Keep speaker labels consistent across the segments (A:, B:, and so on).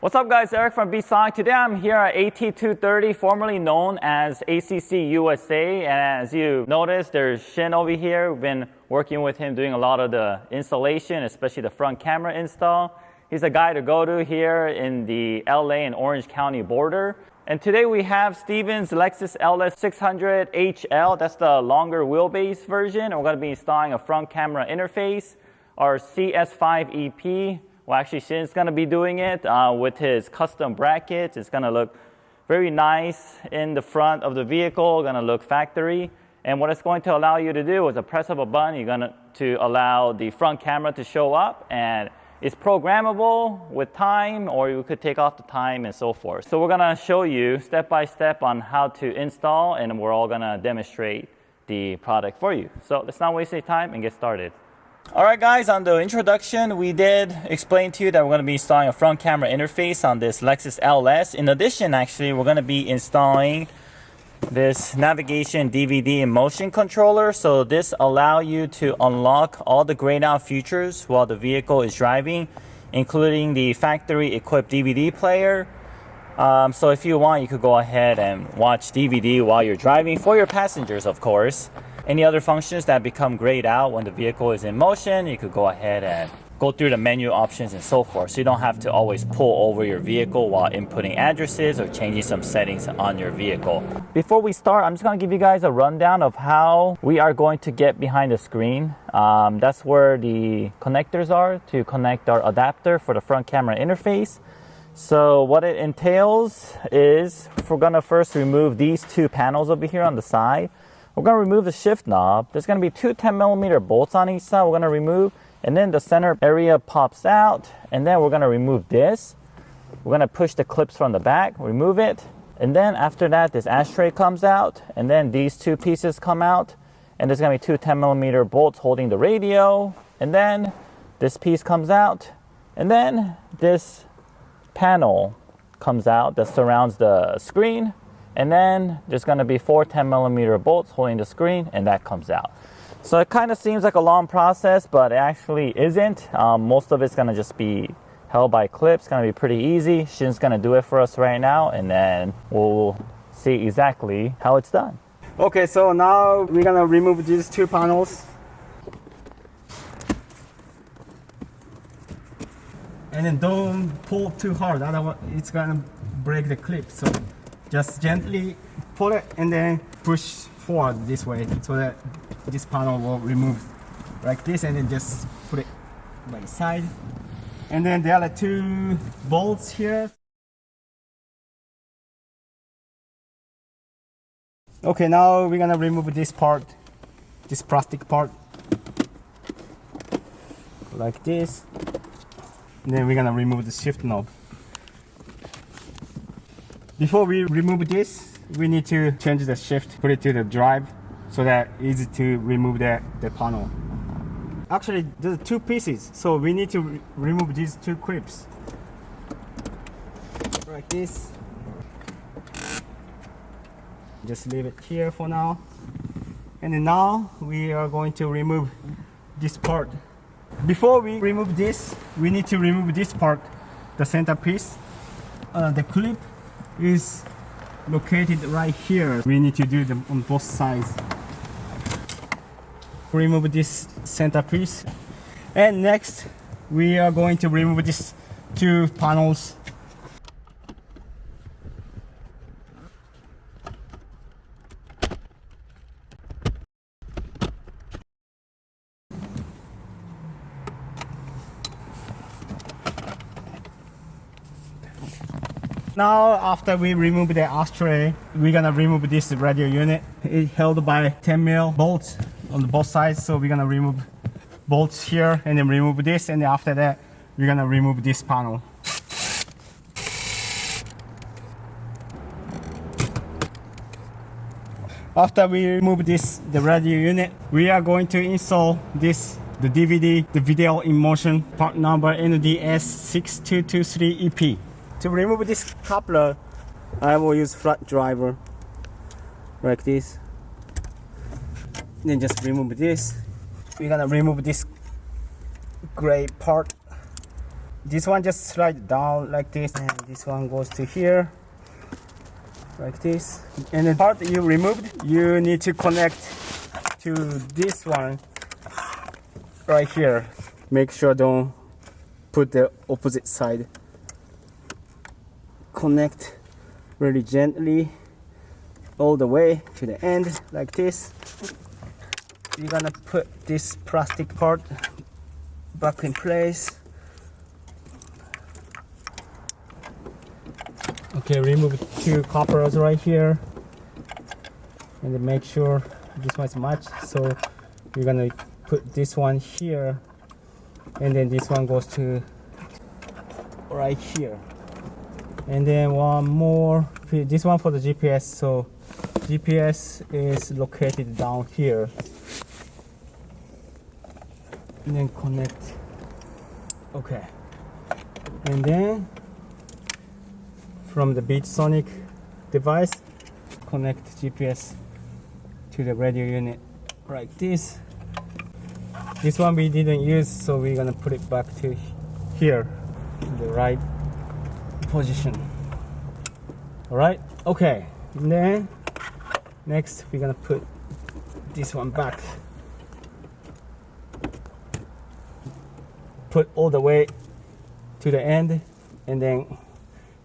A: What's up guys, Eric from BSonic. Today I'm here at AT230, formerly known as ACC USA. And as you notice, there's Shin over here. We've been working with him doing a lot of the installation, especially the front camera install. He's a guy to go to here in the LA and Orange County border. And today we have Steven's Lexus LS 600 HL. That's the longer wheelbase version. And we're going to be installing a front camera interface, our CS5 EP. Well, actually, Shin's going to be doing it with his custom brackets. It's going to look very nice in the front of the vehicle, going to look factory. And what it's going to allow you to do is a press of a button, you're going to allow the front camera to show up, and it's programmable with time, or you could take off the time and so forth. So we're going to show you step by step on how to install, and we're all going to demonstrate the product for you. So let's not waste any time and get started. Alright guys, on the introduction, we did explain to you that we're going to be installing a front camera interface on this Lexus LS. In addition, actually, we're going to be installing this navigation DVD and motion controller. So this allows you to unlock all the grayed out features while the vehicle is driving, including the factory equipped DVD player. So if you want, you could go ahead and watch DVD while you're driving for your passengers, of course. Any other functions that become grayed out when the vehicle is in motion, you could go ahead and go through the menu options and so forth. So you don't have to always pull over your vehicle while inputting addresses or changing some settings on your vehicle. Before we start, I'm just going to give you guys a rundown of how we are going to get behind the screen. That's where the connectors are to connect our adapter for the front camera interface. So what it entails is we're going to first remove these two panels over here on the side. We're going to remove the shift knob. There's going to be two 10mm bolts on each side we're going to remove, and then the center area pops out, and then we're going to remove this. We're going to push the clips from the back, remove it, and then after that this ashtray comes out, and then these two pieces come out, and there's going to be two 10mm bolts holding the radio, and then this piece comes out, and then this panel comes out that surrounds the screen. And then there's going to be four 10mm bolts holding the screen, and that comes out. So it kind of seems like a long process, but it actually isn't. Most of it's going to just be held by clips. It's going to be pretty easy. Shin's going to do it for us right now, and then we'll see exactly how it's done.
B: Okay, so now we're going to remove these two panels. And then don't pull too hard, otherwise it's going to break the clip. So just gently pull it and then push forward this way so that this panel will remove like this, and then just put it by the side. And then there are two bolts here. Okay, now we're gonna remove this part, this plastic part, like this. And then we're gonna remove the shift knob. Before we remove this, we need to change the shift, put it to the drive, so that it's easy to remove the panel. Actually, there's two pieces, so we need to remove these two clips. Like this. Just leave it here for now. And then now we are going to remove this part. Before we remove this, we need to remove this part, the center piece. The clip is located right here. We need to do them on both sides. Remove this center piece, and next we are going to remove these two panels. Now, after we remove the ashtray, we're gonna remove this radio unit. It's held by 10mm bolts on both sides, so we're gonna remove bolts here and then remove this, and then after that, we're gonna remove this panel. After we remove the radio unit, we are going to install the DVD, the video in motion, part number NDS6223EP. To remove this coupler, I will use flat driver like this. Then just remove this. We're gonna remove this gray part this one just slide down like this, and this one goes to here like this. And the part that you removed, you need to connect to this one right here. Make sure don't put the opposite side. Connect really gently all the way to the end like this. You're gonna put this plastic part back in place. Okay, remove 2 coppers right here, and then make sure this one's matched. So you're gonna put this one here, and then this one goes to right here, and then one more. This one for the GPS. So GPS is located down here, and then connect. Okay, and then from the BeatSonic device, connect GPS to the radio unit like this. This one we didn't use, so we're gonna put it back to here in the right position. All right, okay. And then next we're gonna put this one back. Put all the way to the end, and then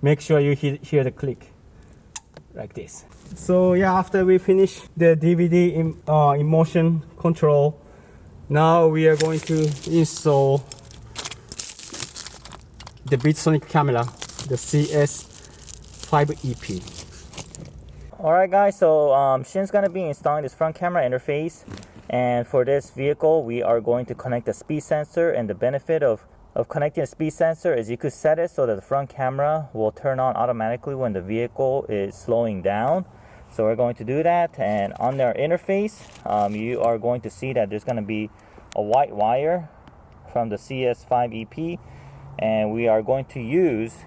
B: make sure you hear the click like this. So yeah, after we finish the DVD in motion control, now we are going to install the BeatSonic camera, the CS5EP.
A: Alright guys, so Shin's going to be installing this front camera interface, and for this vehicle we are going to connect the speed sensor. And the benefit of connecting a speed sensor is you could set it so that the front camera will turn on automatically when the vehicle is slowing down. So we're going to do that, and on their interface you are going to see that there's going to be a white wire from the CS5EP, and we are going to use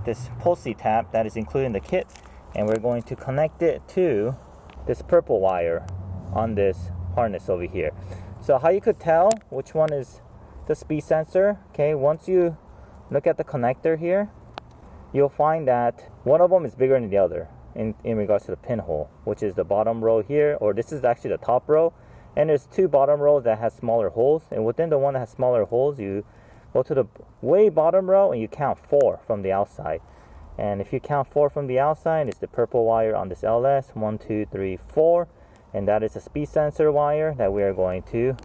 A: this pulley tab that is included in the kit, and we're going to connect it to this purple wire on this harness over here. So how you could tell which one is the speed sensor, okay, once you look at the connector here, you'll find that one of them is bigger than the other in regards to the pinhole, which is the bottom row here, or this is actually the top row, and there's 2 bottom rows that has smaller holes, and within the one that has smaller holes, you go to the way bottom row and you count 4 from the outside. And if you count 4 from the outside, it's the purple wire on this LS, 1 2 3 4, and that is a speed sensor wire that we are going to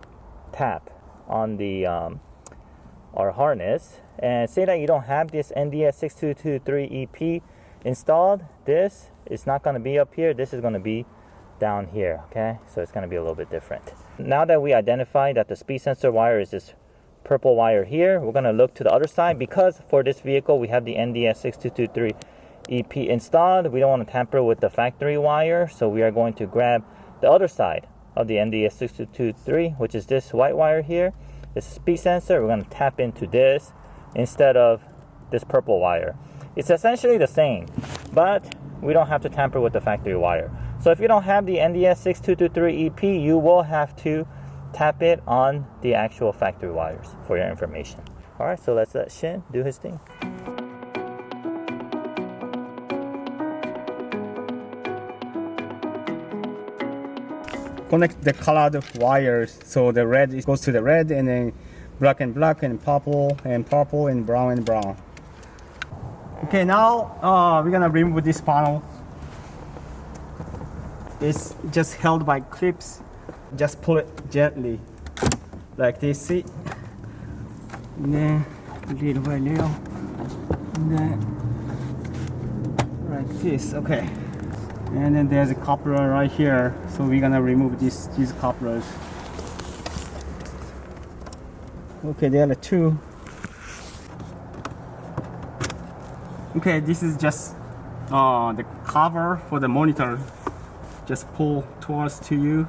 A: tap on the our harness. And say that you don't have this NDS6223EP installed, this is not going to be up here, this is going to be down here, okay? So it's going to be a little bit different. Now that we identified that the speed sensor wire is this purple wire here, we're going to look to the other side, because for this vehicle we have the NDS6223EP installed. We don't want to tamper with the factory wire, so we are going to grab the other side of the NDS6223, which is this white wire here. This is speed sensor. We're going to tap into this instead of this purple wire. It's essentially the same, but we don't have to tamper with the factory wire. So if you don't have the NDS6223EP, you will have to tap it on the actual factory wires, for your information. Alright, so let's let Shin do his thing.
B: Connect the colored wires, so the red goes to the red, and then black and black, and purple and brown and brown. Okay, now we're gonna remove this panel. It's just held by clips. Just pull it gently like this, see? And then little by little, and then like this. Okay, and then there's a coupler right here, so we're gonna remove these couplers. Okay, there are 2. Okay, this is just the cover for the monitor. Just pull towards to you.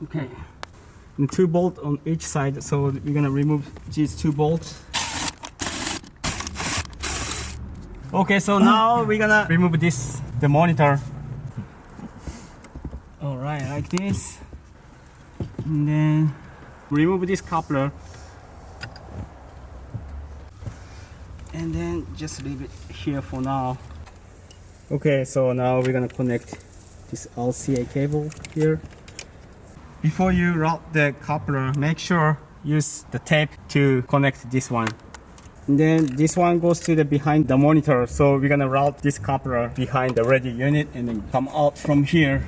B: Okay, and 2 bolts on each side, so we're gonna remove these 2 bolts. Okay, so now we're gonna remove the monitor. All right, like this, and then remove this coupler. and then just leave it here for now. Okay, so now we're gonna connect this RCA cable here. Before you route the coupler, make sure use the tape to connect this one. And then this one goes to the behind the monitor, so we're gonna route this coupler behind the radio unit and then come out from here.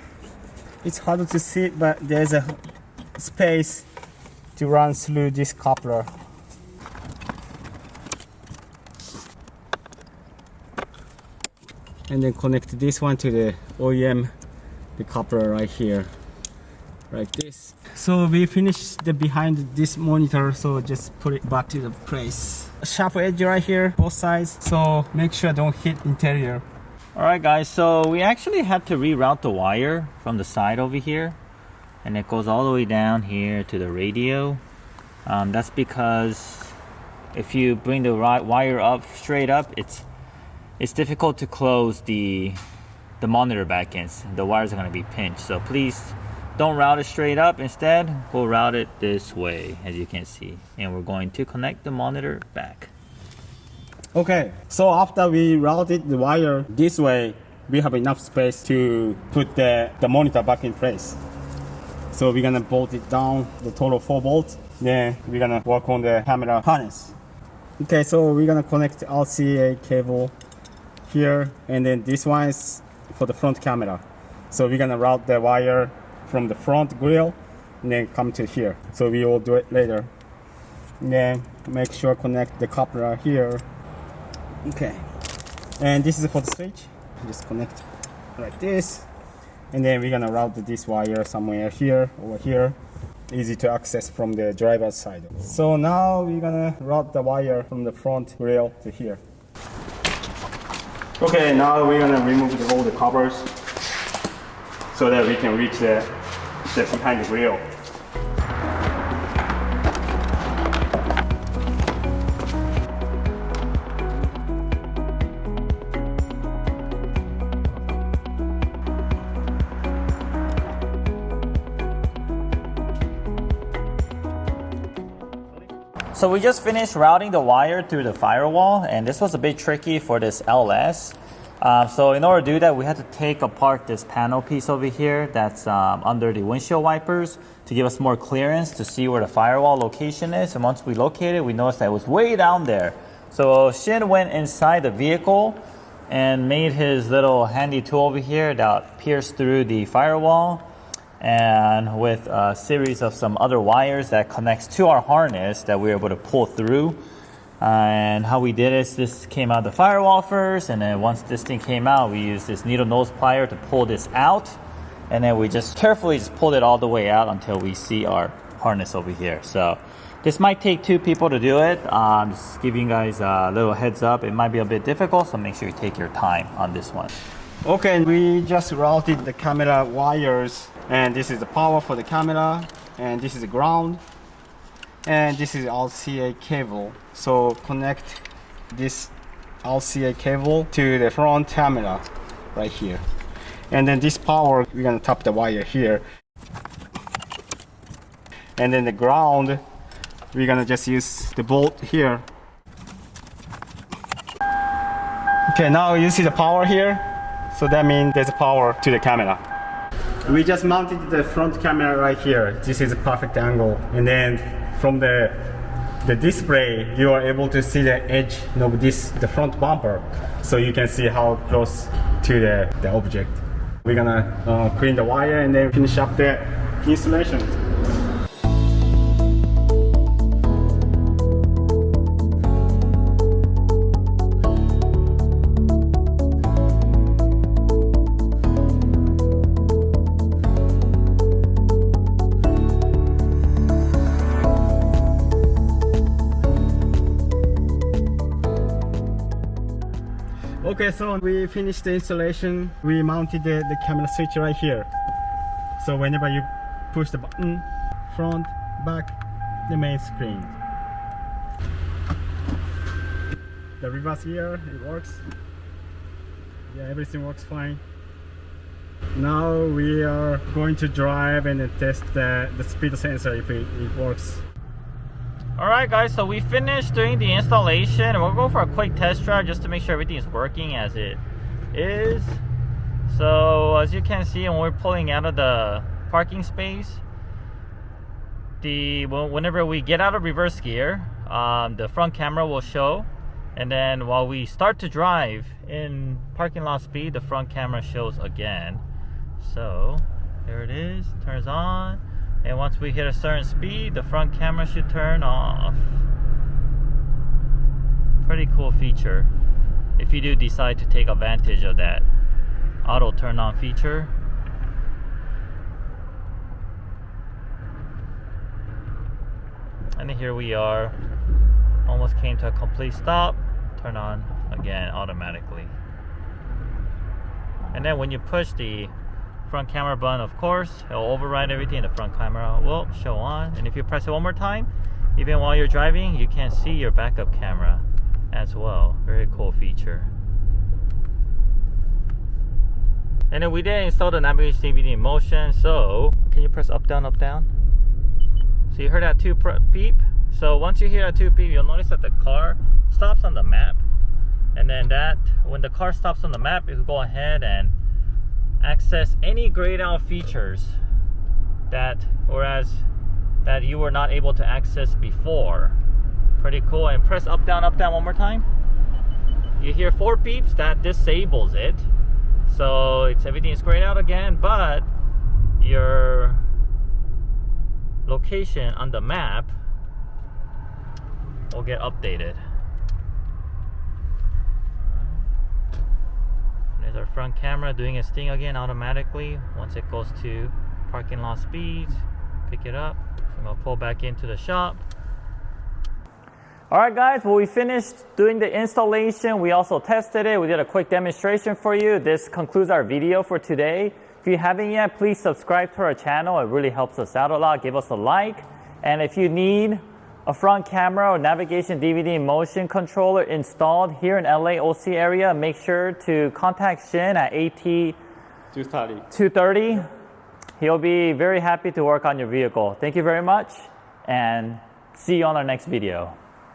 B: It's hard to see, but there's a space to run through this coupler. And then connect this one to the OEM, the coupler right here, like this. So we finished the behind this monitor, so just put it back to the place. A sharp edge right here, both sides, so make sure don't hit interior.
A: Alright guys, so we actually had to reroute the wire from the side over here, and it goes all the way down here to the radio. That's because if you bring the wire up straight up, it's difficult to close the monitor back in. The wires are going to be pinched, so please don't route it straight up. Instead, we'll route it this way, as you can see, and we're going to connect the monitor back.
B: Okay, so after we routed the wire this way, we have enough space to put the monitor back in place. So we're gonna bolt it down, the total 4 bolts. Then we're gonna work on the camera harness. Okay, so we're gonna connect the RCA cable here, and then this one is for the front camera. So we're gonna route the wire from the front grill and then come to here. So we will do it later. And then make sure connect the coupler here. Okay, and this is for the switch. Just connect like this, and then we're gonna route this wire somewhere here, over here. Easy to access from the driver's side. So now we're gonna route the wire from the front grill to here. Okay, now we're gonna remove all the covers so that we can reach the behind the grill.
A: So we just finished routing the wire through the firewall, and this was a bit tricky for this LS. So in order to do that, we had to take apart this panel piece over here that's under the windshield wipers to give us more clearance to see where the firewall location is. And once we located it, we noticed that it was way down there. So Shin went inside the vehicle and made his little handy tool over here that pierced through the firewall, and with a series of some other wires that connects to our harness that we were able to pull through. And how we did is this came out the firewall first, and then once this thing came out, we used this needle nose plier to pull this out, and then we just carefully just pulled it all the way out until we see our harness over here. So this might take 2 people to do it. Just giving you guys a little heads up, it might be a bit difficult, so make sure you take your time on this one.
B: Okay, we just routed the camera wires, and this is the power for the camera, and this is the ground, and this is RCA cable. So connect this RCA cable to the front camera right here, and then this power, we're gonna tap the wire here, and then the ground, we're gonna just use the bolt here. Okay, now you see the power here. So that means there's power to the camera. We just mounted the front camera right here. This is a perfect angle. And then from the display, you are able to see the edge of the front bumper. So you can see how close to the object. We're gonna clean the wire and then finish up the installation. Okay, so we finished the installation. We mounted the camera switch right here. So whenever you push the button, front, back, the main screen. The reverse gear, it works. Yeah, everything works fine. Now we are going to drive and test the speed sensor if it works.
A: Alright guys, so we finished doing the installation and we'll go for a quick test drive just to make sure everything is working as it is. So as you can see, when we're pulling out of the parking space, whenever we get out of reverse gear, the front camera will show, and then while we start to drive in parking lot speed, the front camera shows again. So there it is, turns on. And once we hit a certain speed, the front camera should turn off. Pretty cool feature if you do decide to take advantage of that auto turn on feature. And here we are, almost came to a complete stop. Turn on again automatically. And then when you push the front camera button, of course, it'll override everything. The front camera will show on, and if you press it one more time, even while you're driving, you can see your backup camera as well. Very cool feature. And then we did install the navigation DVD in motion. So can you press up down up down? So you heard that 2 beep. So once you hear that 2 beep, you'll notice that the car stops on the map, and then when the car stops on the map, you can go ahead and access any grayed out features that you were not able to access before. Pretty cool. And press up down one more time. You hear 4 beeps, that disables it, so everything is grayed out again, but your location on the map will get updated. There's our front camera doing its thing again automatically. Once it goes to parking lot speeds, pick it up. So I'm gonna pull back into the shop. Alright guys, well, we finished doing the installation. We also tested it. We did a quick demonstration for you. This concludes our video for today. If you haven't yet, please subscribe to our channel. It really helps us out a lot. Give us a like. And if you need a front camera or navigation DVD motion controller installed here in LA OC area, make sure to contact Shin at AT 230. He'll be very happy to work on your vehicle. Thank you very much, and see you on our next video.